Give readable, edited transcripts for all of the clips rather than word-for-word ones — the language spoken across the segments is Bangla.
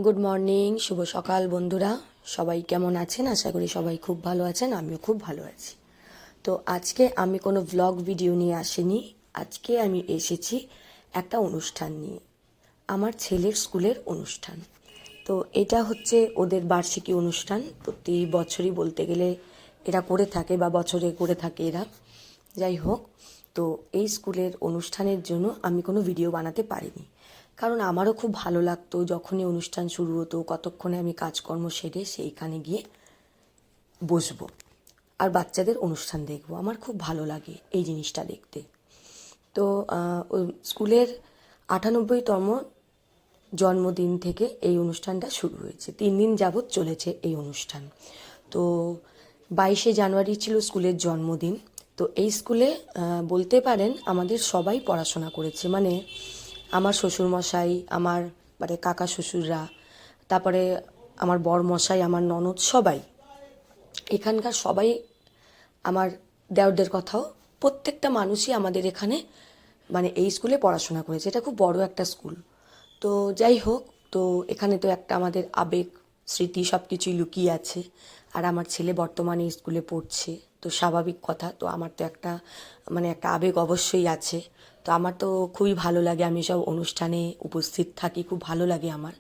গুড মর্নিং, শুভ সকাল বন্ধুরা। সবাই কেমন আছেন? আশা করি সবাই খুব ভালো আছেন, আমিও খুব ভালো আছি। তো আজকে আমি কোনো ভ্লগ ভিডিও নিয়ে আসিনি। আজকে আমি এসেছি একটা অনুষ্ঠান নিয়ে, আমার ছেলের স্কুলের অনুষ্ঠান। তো এটা হচ্ছে ওদের বার্ষিকী অনুষ্ঠান। প্রতি বছরই বলতে গেলে এরা করে থাকে, বা বছরে করে থাকে এরা। যাই হোক, তো এই স্কুলের অনুষ্ঠানের জন্য আমি কোনো ভিডিও বানাতে পারিনি, কারণ আমারও খুব ভালো লাগতো যখনই অনুষ্ঠান শুরু হতো কতক্ষণে আমি কাজকর্ম সেরে সেইখানে গিয়ে বসবো আর বাচ্চাদের অনুষ্ঠান দেখবো। আমার খুব ভালো লাগে এই জিনিসটা দেখতে। তো ওই স্কুলের 98তম জন্মদিন থেকে এই অনুষ্ঠানটা শুরু হয়েছে। 3 দিন যাবৎ চলেছে এই অনুষ্ঠান। তো 22শে জানুয়ারি ছিল স্কুলের জন্মদিন। তো এই স্কুলে বলতে পারেন আমাদের সবাই পড়াশোনা করেছে, মানে আমার শ্বশুরমশাই, আমার মানে কাকা শ্বশুররা, তারপরে আমার বরমশাই, আমার ননদ, সবাই এখানকার সবাই, আমার দেওরদের কথাও, প্রত্যেকটা মানুষই আমাদের এখানে মানে এই স্কুলে পড়াশোনা করেছে। এটা খুব বড় একটা স্কুল। তো যাই হোক, তো এখানে তো একটা আমাদের আবেগ, স্মৃতি সব কিছুই লুকিয়ে আছে। আর আমার ছেলে বর্তমানে স্কুলে পড়ছে, তো স্বাভাবিক কথা। তো আমার তো একটা মানে একটা আবেগ অবশ্যই আছে। তো আমার তো খুবই ভালো লাগে, আমি সব অনুষ্ঠানে উপস্থিত থাকি, খুব ভালো লাগে আমার।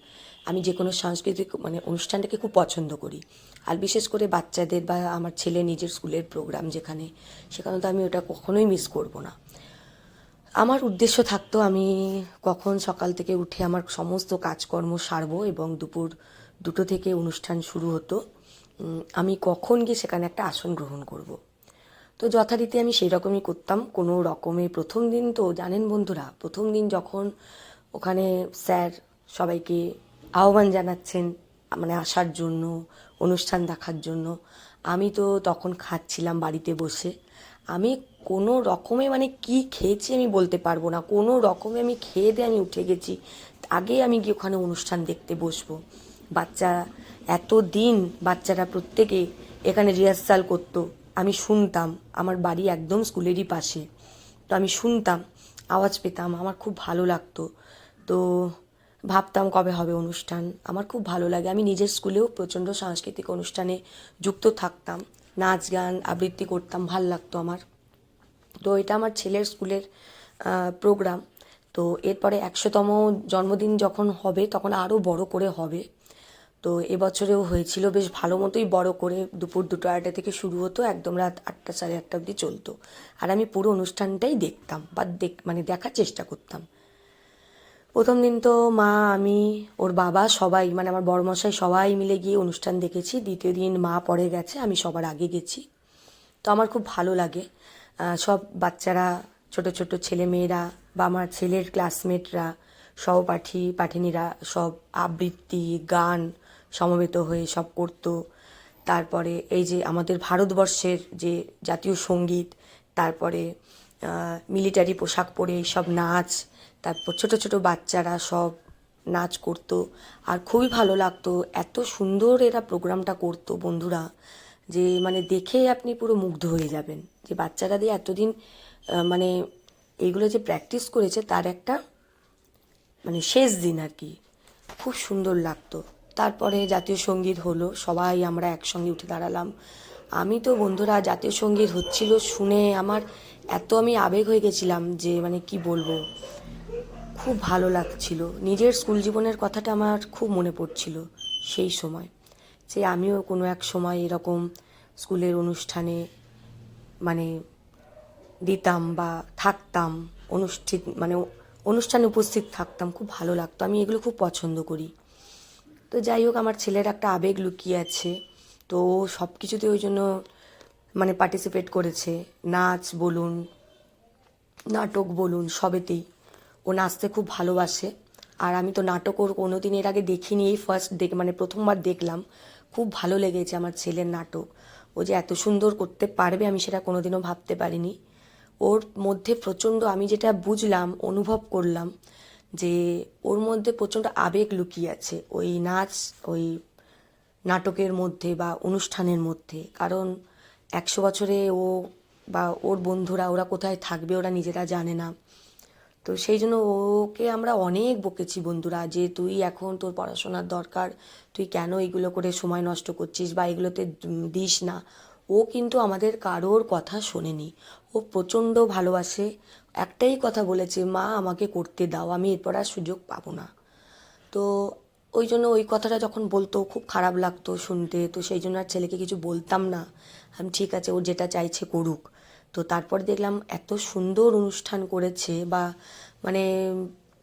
আমি যে কোনো সাংস্কৃতিক মানে অনুষ্ঠানটাকে খুব পছন্দ করি। আর বিশেষ করে বাচ্চাদের বা আমার ছেলে নিজের স্কুলের প্রোগ্রাম যেখানে, সেখানে তো আমি ওটা কখনোই মিস করব না। আমার উদ্দেশ্য থাকতো আমি কখন সকাল থেকে উঠে আমার সমস্ত কাজকর্ম সারবো, এবং দুপুর 2টো থেকে অনুষ্ঠান শুরু হতো। আমি কখন গিয়ে সেখানে একটা আসন গ্রহণ করব। তো যথারীতি আমি সেই রকমই করতাম। কোনো রকমে প্রথম দিন তো জানেন বন্ধুরা, প্রথম দিন যখন ওখানে স্যার সবাইকে আহ্বান জানাচ্ছেন মানে আসার জন্য, অনুষ্ঠান দেখার জন্য, আমি তো তখন খাচ্ছিলাম বাড়িতে বসে। আমি কোনো রকমে মানে কি খেয়েছি আমি বলতে পারবো না, কোনো রকমে আমি খেয়ে দিয়ে আমি উঠে গেছি। আগে আমি গিয়ে ওখানে অনুষ্ঠান দেখতে বসবো। বাচ্চারা এত দিন বাচ্চারা প্রত্যেকে এখানে রিহার্সাল করতো, আমি শুনতাম। আমার বাড়ি একদম স্কুলেরই পাশে, তো আমি শুনতাম, আওয়াজ পেতাম, আমার খুব ভালো লাগতো। তো ভাবতাম কবে হবে অনুষ্ঠান। আমার খুব ভালো লাগে, আমি নিজের স্কুলেও প্রচণ্ড সাংস্কৃতিক অনুষ্ঠানে যুক্ত থাকতাম, নাচ গান আবৃত্তি করতাম, ভাল লাগতো আমার। তো এটা আমার ছেলের স্কুলের প্রোগ্রাম। তো এরপরে 100তম জন্মদিন যখন হবে তখন আরও বড় করে হবে। তো এবছরেও হয়েছিল বেশ ভালো মতোই বড় করে, দুপুর 2টো-2:30 থেকে শুরু হতো, একদম রাত 8টা সাড়ে 8টা অবধি চলতো। আর আমি পুরো অনুষ্ঠানটাই দেখতাম বা মানে দেখার চেষ্টা করতাম। প্রথম দিন তো মা, আমি, ওর বাবা সবাই মানে আমার বড়মশাই সবাই মিলে গিয়ে অনুষ্ঠান দেখেছি। দ্বিতীয় দিন মা পরে গেছে, আমি সবার আগে গেছি। তো আমার খুব ভালো লাগে। সব বাচ্চারা, ছোট ছোট ছেলে মেয়েরা বা আমার ছেলের ক্লাসমেটরা, সহপাঠী পাঠিনীরা সব আবৃত্তি গান সমবেত হয়ে সব করতো। তারপরে এই যে আমাদের ভারতবর্ষের যে জাতীয় সঙ্গীত, তারপরে মিলিটারি পোশাক পরে সব নাচ, তারপর ছোট ছোট বাচ্চারা সব নাচ করতো। আর খুবই ভালো লাগতো, এত সুন্দর এরা প্রোগ্রামটা করতো বন্ধুরা, যে মানে দেখেই আপনি পুরো মুগ্ধ হয়ে যাবেন যে বাচ্চারা দিয়ে এতদিন মানে এইগুলো যে প্র্যাকটিস করেছে তার একটা মানে শেষ দিন আর কি। খুব সুন্দর লাগতো। তারপরে জাতীয় সঙ্গীত হলো, সবাই আমরা একসঙ্গে উঠে দাঁড়ালাম। আমি তো বন্ধুরা জাতীয় সঙ্গীত হচ্ছিল শুনে আমার এত আমি আবেগ হয়ে গেছিলাম যে মানে কি বলবো, খুব ভালো লাগছিল। নিজের স্কুল জীবনের কথাটা আমার খুব মনে পড়ছিল সেই সময়, যে আমিও কোনো এক সময় এরকম স্কুলের অনুষ্ঠানে মানে দিতাম বা থাকতাম, মানে অনুষ্ঠানে উপস্থিত থাকতাম, খুব ভালো লাগতো। আমি এগুলো খুব পছন্দ করি। তো যাই হোক, আমার ছেলের একটা আবেগ লুকিয়ে আছে, তো ও সব কিছুতে ওই জন্য মানে পার্টিসিপেট করেছে। নাচ বলুন, নাটক বলুন, সবেতেই ও নাচতে খুব ভালোবাসে। আর আমি তো নাটক ওর কোনো দিন এর আগে দেখিনি, এই ফার্স্ট মানে প্রথমবার দেখলাম। খুব ভালো লেগেছে আমার ছেলের নাটক। ও যে এত সুন্দর করতে পারবে আমি সেটা কোনোদিনও ভাবতে পারিনি। ওর মধ্যে প্রচণ্ড, আমি যেটা বুঝলাম অনুভব করলাম, যে ওর মধ্যে প্রচণ্ড আবেগ লুকিয়ে আছে ওই নাচ, ওই নাটকের মধ্যে বা অনুষ্ঠানের মধ্যে। কারণ 100 বছরে ও বা ওর বন্ধুরা ওরা কোথায় থাকবে ওরা নিজেরা জানে না। তো সেই জন্য ওকে আমরা অনেক বকেছি বন্ধুরা, যে তুই এখন তোর পড়াশোনার দরকার, তুই কেন এগুলো করে সময় নষ্ট করছিস বা এগুলোতে দিস না। ও কিন্তু আমাদের কারোর কথা শোনেনি। ও প্রচণ্ড ভালোবাসে, একটাই কথা বলেছে, মা আমাকে করতে দাও, আমি এরপর আর সুযোগ পাবো না। তো ওই জন্য ওই কথাটা যখন বলতো খুব খারাপ লাগতো শুনতে, তো সেই জন্য আর ছেলেকে কিছু বলতাম না। আমি ঠিক আছে, ও যেটা চাইছে করুক। তো তারপর দেখলাম এত সুন্দর অনুষ্ঠান করেছে, বা মানে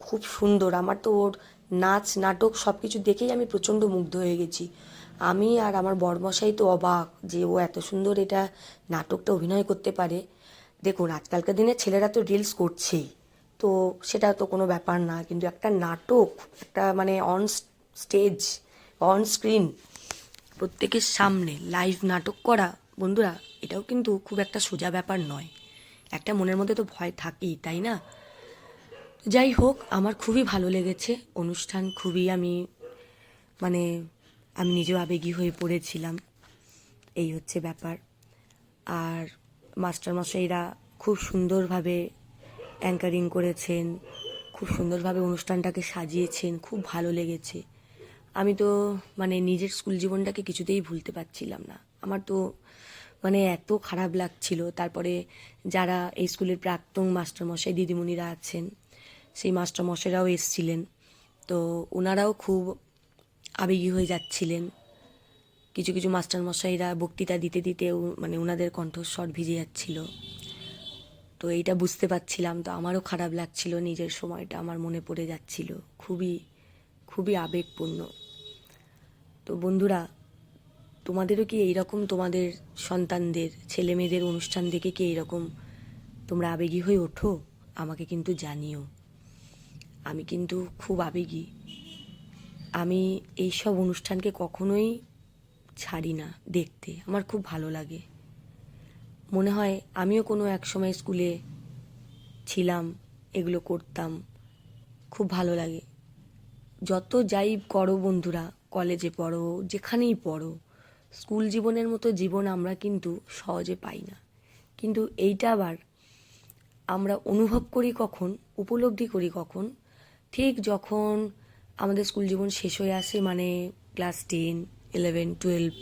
খুব সুন্দর। আমার তো ওর নাচ নাটক সব কিছু দেখেই আমি প্রচণ্ড মুগ্ধ হয়ে গেছি। আমি আর আমার বড়মশাই তো অবাক যে ও এত সুন্দর এটা নাটকটা অভিনয় করতে পারে। দেখুন, আজকালকার দিনে ছেলেরা তো রিলস করছেই, তো সেটা তো কোনো ব্যাপার না, কিন্তু একটা নাটক, একটা মানে অন স্টেজ, অন স্ক্রিন, প্রত্যেকের সামনে লাইভ নাটক করা বন্ধুরা, এটাও কিন্তু খুব একটা সোজা ব্যাপার নয়। একটা মনের মধ্যে তো ভয় থাকেই, তাই না? যাই হোক, আমার খুবই ভালো লেগেছে অনুষ্ঠান, খুবই মানে আমি নিজেও আবেগী হয়ে পড়েছিলাম, এই হচ্ছে ব্যাপার। আর মাস্টারমশাইরা খুব সুন্দরভাবে অ্যাঙ্কারিং করেছেন, খুব সুন্দরভাবে অনুষ্ঠানটাকে সাজিয়েছেন, খুব ভালো লেগেছে। আমি তো মানে নিজের স্কুল জীবনটাকে কিছুতেই ভুলতে পারছিলাম না। আমার তো মানে এত খারাপ লাগছিল। তারপরে যারা এই স্কুলের প্রাক্তন মাস্টারমশাই দিদিমণিরা আছেন, সেই মাস্টারমশাইরাও এসছিলেন। তো ওনারাও খুব আবেগী হয়ে যাচ্ছিলেন। কিছু কিছু মাস্টারমশাইরা বক্তৃতা দিতে দিতেও মানে ওনাদের কণ্ঠস্বর ভিজে যাচ্ছিল। তো এইটা বুঝতে পারছিলাম, তো আমারও খারাপ লাগছিল, নিজের সময়টা আমার মনে পড়ে যাচ্ছিল, খুবই খুবই আবেগপূর্ণ। তো বন্ধুরা, তোমাদেরও কি এইরকম তোমাদের সন্তানদের, ছেলে মেয়েদের অনুষ্ঠান দেখে কি এইরকম তোমরা আবেগী হয়ে ওঠো? আমাকে কিন্তু জানিও। আমি কিন্তু খুব আবেগী। আমি এই সব অনুষ্ঠানকে কখনোই ছাড়ি না দেখতে, আমার খুব ভালো লাগে। মনে হয় আমিও কোনো এক সময় স্কুলে ছিলাম, এগুলো করতাম, খুব ভালো লাগে। যত যাই করো বন্ধুরা, কলেজে পড়ো, যেখানেই পড়ো, স্কুল জীবনের মতো জীবন আমরা কিন্তু সহজে পাই না। কিন্তু এইটা আবার আমরা অনুভব করি কখন, উপলব্ধি করি কখন, ঠিক যখন আমাদের স্কুল জীবন শেষ হয়ে আসে, মানে ক্লাস 10, 11, 12,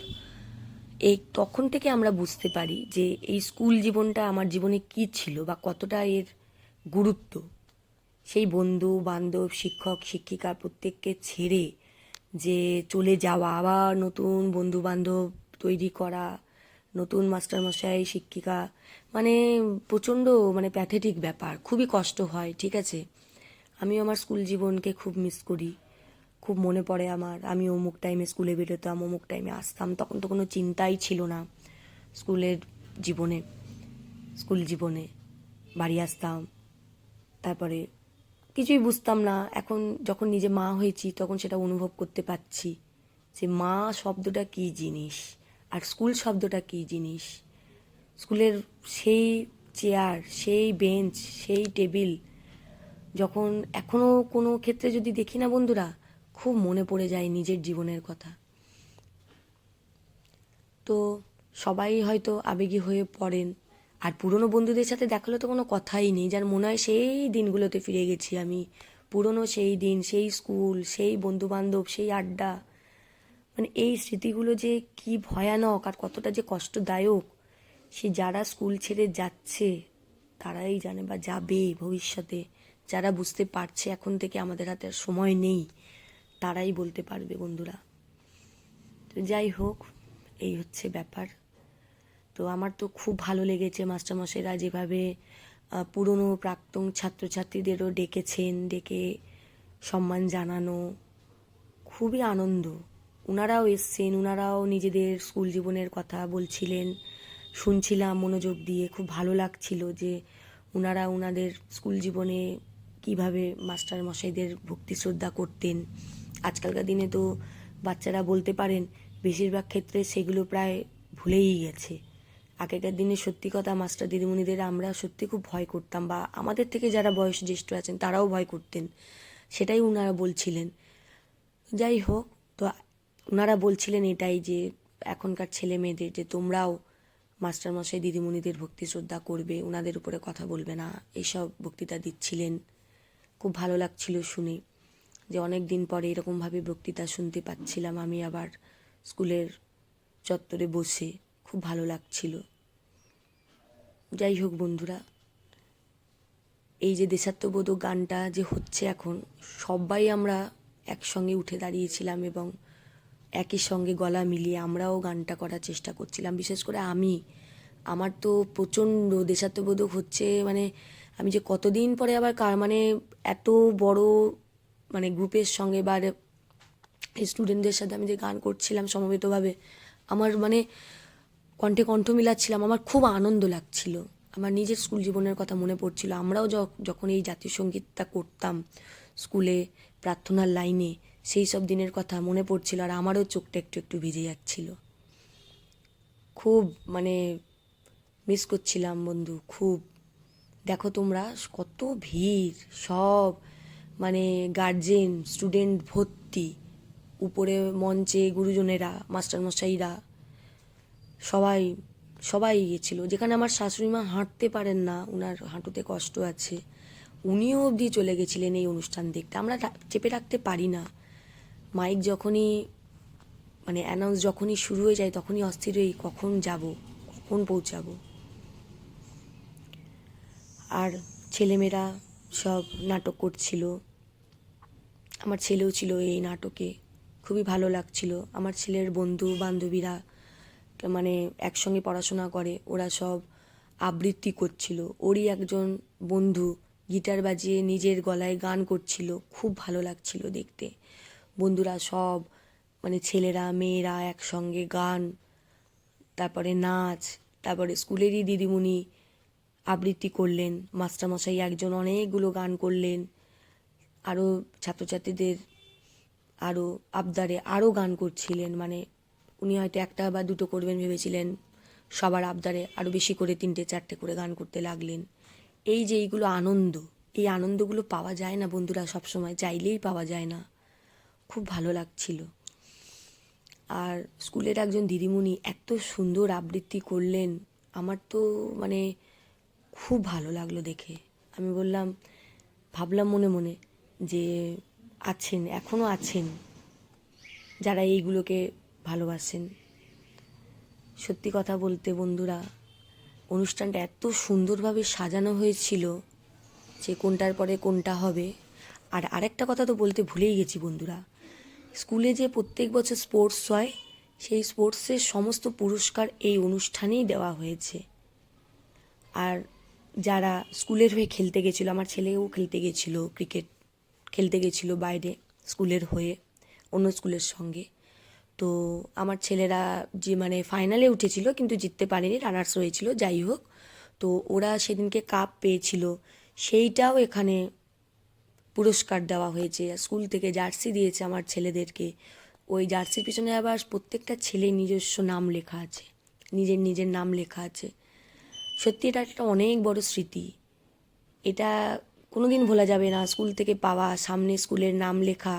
এই তখন থেকে আমরা বুঝতে পারি যে এই স্কুল জীবনটা আমার জীবনে কী ছিল বা কতটা এর গুরুত্ব। সেই বন্ধু বান্ধব, শিক্ষক শিক্ষিকা প্রত্যেককে ছেড়ে যে চলে যাওয়া, আবার নতুন বন্ধু বান্ধব তৈরি করা, নতুন মাস্টারমশাই শিক্ষিকা, মানে প্রচণ্ড মানে প্যাথেটিক ব্যাপার, খুবই কষ্ট হয়, ঠিক আছে। আমি আমার স্কুল জীবনকে খুব মিস করি, খুব মনে পড়ে আমার। আমি অমুক টাইমে স্কুলে বেরোতাম, অমুক টাইমে আসতাম, তখন তো কোনো চিন্তাই ছিল না স্কুলের জীবনে। স্কুল জীবনে বাড়ি আসতাম, তারপরে কিছুই বুঝতাম না। এখন যখন নিজে মা হয়েছি তখন সেটা অনুভব করতে পারছি যে মা শব্দটা কী জিনিস আর স্কুল শব্দটা কী জিনিস। স্কুলের সেই চেয়ার, সেই বেঞ্চ, সেই টেবিল, যখন এখনও কোনো ক্ষেত্রে যদি দেখি না বন্ধুরা, খুব মনে পড়ে যায় নিজের জীবনের কথা। তো সবাই হয়তো আবেগী হয়ে পড়েন। আর পুরনো বন্ধুদের সাথে দেখা হলে তো কোনো কথাই নেই, যার মনে হয় সেই দিনগুলোতে ফিরে গেছি আমি, পুরনো সেই দিন, সেই স্কুল, সেই বন্ধুবান্ধব, সেই আড্ডা। মানে এই স্মৃতিগুলো যে কি ভয়ানক আর কতটা যে কষ্টদায়ক, সে যারা স্কুল ছেড়ে যাচ্ছে তারাই জানে, বা যাবে ভবিষ্যতে, যারা বুঝতে পারছে এখন থেকে আমাদের হাতে আর সময় নেই, তারাই বলতে পারবে বন্ধুরা। তো যাই হোক, এই হচ্ছে ব্যাপার। তো আমার তো খুব ভালো লেগেছে মাস্টারমশাইরা যেভাবে পুরনো প্রাক্তন ছাত্রছাত্রীদেরও ডেকেছেন, ডেকে সম্মান জানানো, খুবই আনন্দ। ওনারাও এসছেন, ওনারাও নিজেদের স্কুল জীবনের কথা বলছিলেন, শুনছিলাম মনোযোগ দিয়ে, খুব ভালো লাগছিল যে ওনারা ওনাদের স্কুল জীবনে কিভাবে মাস্টার মশাইদের ভক্তি শ্রদ্ধা করতেন। আজকালকার দিনে তো বাচ্চারা বলতে পারেন বেশিরভাগ ক্ষেত্রে সেগুলো প্রায় ভুলেই গেছে। আগেকার দিনে সত্যি কথা, মাস্টার দিদিমণিদের আমরা সত্যি খুব ভয় করতাম, বা আমাদের থেকে যারা বয়স জ্যেষ্ঠ আছেন তারাও ভয় করতেন, সেটাই ওনারা বলছিলেন। যাই হোক, তো ওনারা বলছিলেন এটাই যে এখনকার ছেলে মেয়েদের যে তোমরাও মাস্টারমশাই দিদিমণিদের ভক্তি শ্রদ্ধা করবে, ওনাদের উপরে কথা বলবে না, এইসব বক্তৃতা দিচ্ছিলেন। খুব ভালো লাগছিল শুনে যে অনেক দিন পরে এরকমভাবে বক্তৃতা শুনতে পাচ্ছিলাম আমি আবার স্কুলের চত্বরে বসে, খুব ভালো লাগছিল। যাই হোক বন্ধুরা, এই যে দেশাত্মবোধক গানটা যে হচ্ছে এখন, সবাই আমরা একসঙ্গে উঠে দাঁড়িয়েছিলাম এবং একই সঙ্গে গলা মিলিয়ে আমরাও গানটা করার চেষ্টা করছিলাম। বিশেষ করে আমার তো প্রচণ্ড দেশাত্মবোধক হচ্ছে, মানে আমি যে কতদিন পরে আবার মানে এত বড় মানে গ্রুপের সঙ্গে বা স্টুডেন্টদের সাথে আমি যে গান করছিলাম সমবেতভাবে, আমার মানে কণ্ঠে কণ্ঠ মিলাচ্ছিলাম, আমার খুব আনন্দ লাগছিল। আমার নিজের স্কুল জীবনের কথা মনে পড়ছিল। আমরাও যখন এই জাতীয় সঙ্গীতটা করতাম স্কুলে প্রার্থনার লাইনে, সেই সব দিনের কথা মনে পড়ছিল, আর আমারও চোখটা একটু একটু ভিজে যাচ্ছিল। খুব মানে মিস করছিলাম বন্ধু, খুব। দেখো তোমরা কত ভিড়, সব মানে গার্জেন স্টুডেন্ট ভর্তি, উপরে মঞ্চে গুরুজনেরা মাস্টারমশাইরা সবাই সবাই গিয়েছিল। যেখানে আমার শাশুড়ি মা হাঁটতে পারেন না, ওনার হাঁটুতে কষ্ট আছে, উনিও অবধি চলে গেছিলেন এই অনুষ্ঠান দেখতে। আমরা চেপে রাখতে পারি না, মাইক যখনই মানে অ্যানাউন্স যখনই শুরু হয়ে যায় তখনই অস্থির হই কখন যাব, কখন পৌঁছাবো। আর ছেলেমেয়েরা সব নাটক করছিল, আমার ছেলেও ছিল এই নাটকে, খুবই ভালো লাগছিল। আমার ছেলের বন্ধু বান্ধবীরা মানে একসঙ্গে পড়াশোনা করে, ওরা সব আবৃত্তি করছিল। ওরই একজন বন্ধু গিটার বাজিয়ে নিজের গলায় গান করছিল, খুব ভালো লাগছিল দেখতে। বন্ধুরা সব মানে ছেলেরা মেয়েরা একসঙ্গে গান, তারপরে নাচ, তারপরে স্কুলেরই দিদিমণি আবৃত্তি করলেন, মাস্টারমশাই একজন অনেকগুলো গান করলেন, আরও ছাত্রছাত্রীদের আরও আবদারে আরও গান করছিলেন। মানে উনি হয়তো একটা বা দুটো করবেন ভেবেছিলেন, সবার আবদারে আরও বেশি করে 3-4টে করে গান করতে লাগলেন। এই যে এইগুলো আনন্দ, এই আনন্দগুলো পাওয়া যায় না বন্ধুরা, সবসময় চাইলেই পাওয়া যায় না। খুব ভালো লাগছিল। আর স্কুলের একজন দিদিমণি এত সুন্দর আবৃত্তি করলেন, আমার তো মানে খুব ভালো লাগলো দেখে। আমি ভাবলাম মনে মনে যে আছেন, এখনও আছেন যারা এইগুলোকে ভালোবাসেন। সত্যি কথা বলতে বন্ধুরা, অনুষ্ঠানটা এত সুন্দরভাবে সাজানো হয়েছিল যে কোনটার পরে কোনটা হবে। আর আরেকটা কথা তো বলতে ভুলেই গেছি বন্ধুরা, স্কুলে যে প্রত্যেক বছর স্পোর্টস হয়, সেই স্পোর্টসের সমস্ত পুরস্কার এই অনুষ্ঠানেই দেওয়া হয়েছে। আর যারা স্কুলের হয়ে খেলতে গেছিলো, আমার ছেলেও খেলতে গেছিলো, ক্রিকেট খেলতে গেছিলো বাইরে স্কুলের হয়ে অন্য স্কুলের সঙ্গে। তো আমার ছেলেরা যে মানে ফাইনালে উঠেছিল কিন্তু জিততে পারেনি, রানার্স হয়েছিল, যাই হোক। তো ওরা সেদিনকে কাপ পেয়েছিল, সেইটাও এখানে পুরস্কার দেওয়া হয়েছে। স্কুল থেকে জার্সি দিয়েছে আমার ছেলেদেরকে, ওই জার্সির পিছনে আবার প্রত্যেকটা ছেলে নিজস্ব নাম লেখা আছে, নিজের নিজের নাম লেখা আছে। সত্যি এটা একটা অনেক বড় স্মৃতি, এটা কোনো দিন ভোলা যাবে না। স্কুল থেকে পাওয়া, সামনে স্কুলের নাম লেখা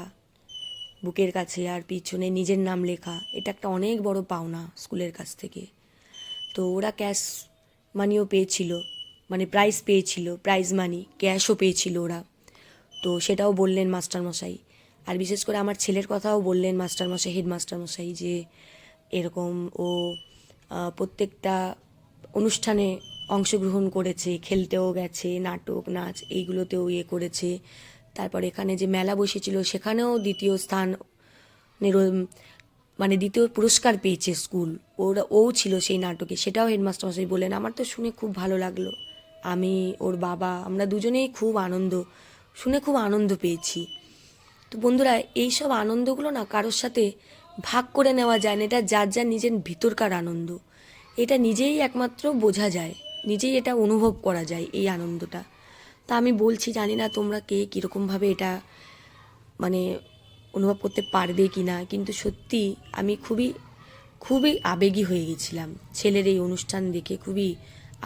বুকের কাছে আর পিছনে নিজের নাম লেখা, এটা একটা অনেক বড় পাওনা স্কুলের কাছ থেকে। তো ওরা ক্যাশ মানিও পেয়েছিল, মানে প্রাইজ পেয়েছিল, প্রাইজ মানি ক্যাশও পেয়েছিল ওরা। তো সেটাও বললেন মাস্টারমশাই। আর বিশেষ করে আমার ছেলের কথাও বললেন মাস্টারমশাই, হেডমাস্টারমশাই, যে এরকম ও প্রত্যেকটা অনুষ্ঠানে অংশগ্রহণ করেছে, খেলতেও গেছে, নাটক নাচ এইগুলোতেও করেছে। তারপর এখানে যে মেলা বসেছিল সেখানেও দ্বিতীয় স্থান, মানে দ্বিতীয় পুরস্কার পেয়েছে স্কুল, ও ছিল সেই নাটকে, সেটাও হেডমাস্টারমশাই বললেন। আমার তো শুনে খুব ভালো লাগলো, আমি ওর বাবা আমরা দুজনেই শুনে খুব আনন্দ পেয়েছি। তো বন্ধুরা, এইসব আনন্দগুলো না কারোর সাথে ভাগ করে নেওয়া যায় না, এটা যার যার নিজের ভিতরকার আনন্দ, এটা নিজেই একমাত্র বোঝা যায়, নিজেই এটা অনুভব করা যায় এই আনন্দটা। তা আমি বলছি, জানি না তোমরা কে কীরকমভাবে এটা মানে অনুভব করতে পারবে কি না, কিন্তু সত্যি আমি খুবই খুবই আবেগী হয়ে গেছিলাম ছেলের এই অনুষ্ঠান দেখে, খুবই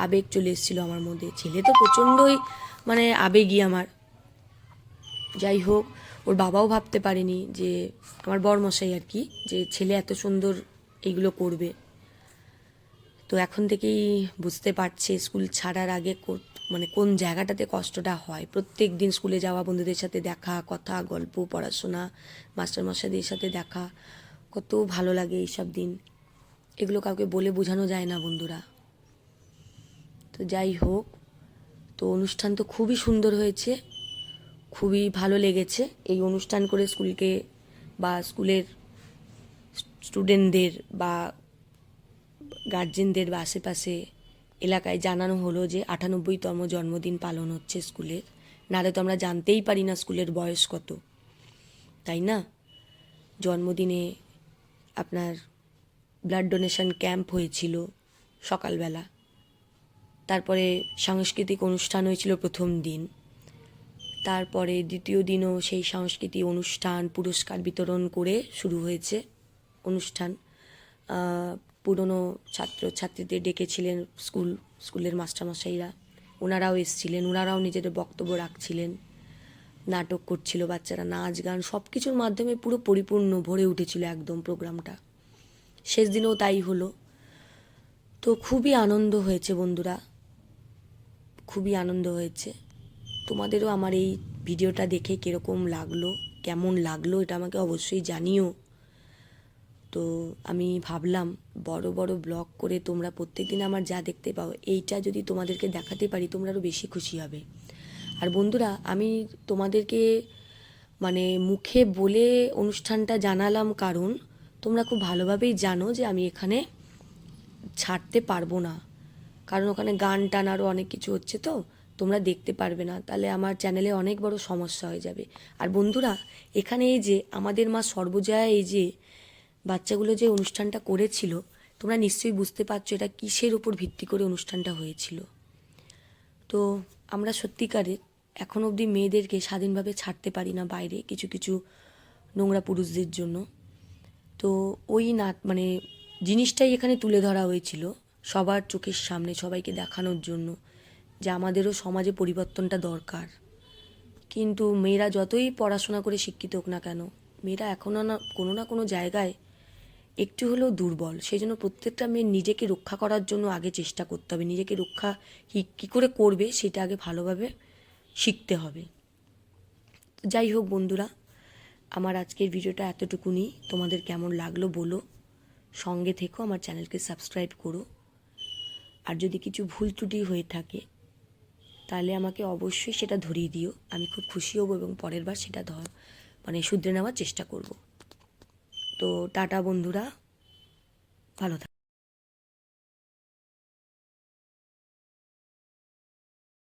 আবেগ চলে এসেছিলো আমার মধ্যে। ছেলে তো প্রচণ্ডই মানে আবেগী আমার। যাই হোক, ওর বাবাও ভাবতে পারেনি যে, আমার বরমশাই আর কি, যে ছেলে এত সুন্দর এইগুলো করবে। তো এখন থেকেই বুঝতে পারছে স্কুল ছাড়ার আগে মানে কোন জায়গাটাতে কষ্টটা হয়। প্রত্যেক দিন স্কুলে যাওয়া, বন্ধুদের সাথে দেখা, কথা, গল্প, পড়াশোনা, মাস্টারমশাইদের সাথে দেখা, কত ভালো লাগে এইসব দিন। এগুলো কাউকে বলে বোঝানো যায় না বন্ধুরা। তো যাই হোক, তো অনুষ্ঠান তো খুবই সুন্দর হয়েছে, খুবই ভালো লেগেছে। এই অনুষ্ঠান করে স্কুলকে বা স্কুলের স্টুডেন্টদের বা গার্জেনদের বা আশেপাশে এলাকায় জানানো হলো যে ৯৮তম জন্মদিন পালন হচ্ছে স্কুলের। নাহলে তো আমরা জানতেই পারি না স্কুলের বয়স কত, তাই না? জন্মদিনে আপনার ব্লাড ডোনেশন ক্যাম্প হয়েছিল সকালবেলা, তারপরে সাংস্কৃতিক অনুষ্ঠান হয়েছিল প্রথম দিন, তারপরে দ্বিতীয় দিনও সেই সাংস্কৃতিক অনুষ্ঠান, পুরস্কার বিতরণ করে শুরু হয়েছে অনুষ্ঠান। পুরনো ছাত্রছাত্রীদের ডেকেছিলেন স্কুলের মাস্টারমশাইরা, ওনারাও এসেছিলেন, ওনারাও নিজেদের বক্তব্য রাখছিলেন, নাটক করছিল বাচ্চারা, নাচ গান সব কিছুর মাধ্যমে পুরো পরিপূর্ণ ভরে উঠেছিল একদম প্রোগ্রামটা। শেষ দিনেও তাই হলো। তো খুবই আনন্দ হয়েছে বন্ধুরা, খুবই আনন্দ হয়েছে। তোমাদেরও আমার এই ভিডিওটা দেখে কীরকম লাগলো, কেমন লাগলো, এটা আমাকে অবশ্যই জানিও। তো আমি ভাবলাম বড় বড় ব্লগ করে তোমরা প্রত্যেকদিন আমার যা দেখতে পাও, এইটা যদি তোমাদেরকে দেখাতে পারি তোমরা আরও বেশি খুশি হবে। আর বন্ধুরা, আমি তোমাদেরকে মানে মুখে বলে অনুষ্ঠানটা জানালাম, কারণ তোমরা খুব ভালোভাবেই জানো যে আমি এখানে ছাড়তে পারবো না, কারণ ওখানে গান টান আরও অনেক কিছু হচ্ছে, তো তোমরা দেখতে পারবে না, তাহলে আমার চ্যানেলে অনেক বড় সমস্যা হয়ে যাবে। আর বন্ধুরা, এখানে এই যে আমাদের মা সর্বজয়া এই যে বাচ্চাগুলো যে অনুষ্ঠানটা করেছিল, তোমরা নিশ্চয়ই বুঝতে পারছো এটা কিসের উপর ভিত্তি করে অনুষ্ঠানটা হয়েছিল। তো আমরা সত্যিকারে এখন অবধি মেয়েদেরকে স্বাধীনভাবে ছাড়তে পারি না বাইরে, কিছু কিছু নোংরা পুরুষদের জন্য। তো ওই মানে জিনিসটাই এখানে তুলে ধরা হয়েছিল সবার চোখের সামনে, সবাইকে দেখানোর জন্য যে আমাদেরও সমাজে পরিবর্তনটা দরকার। কিন্তু মেয়েরা যতই পড়াশোনা করে শিক্ষিত হোক না কেন, মেয়েরা এখনও না কোনো জায়গায় একটু হলেও দুর্বল। সেই জন্য প্রত্যেকটা মেয়ের নিজেকে রক্ষা করার জন্য আগে চেষ্টা করতে হবে, নিজেকে রক্ষা কী করে করবে সেটা আগে ভালোভাবে শিখতে হবে। যাই হোক বন্ধুরা, আমার আজকের ভিডিওটা এতটুকুনি। তোমাদের কেমন লাগলো বলো, সঙ্গে থেকো, আমার চ্যানেলকে সাবস্ক্রাইব করো। আর যদি কিছু ভুল ত্রুটি হয়ে থাকে তাহলে আমাকে অবশ্যই সেটা ধরিয়ে দিও, আমি খুব খুশি হব এবং পরের বার সেটা মানে শুধরে নেওয়ার চেষ্টা করব। তো টাটা বন্ধুরা, ভালো থাকো।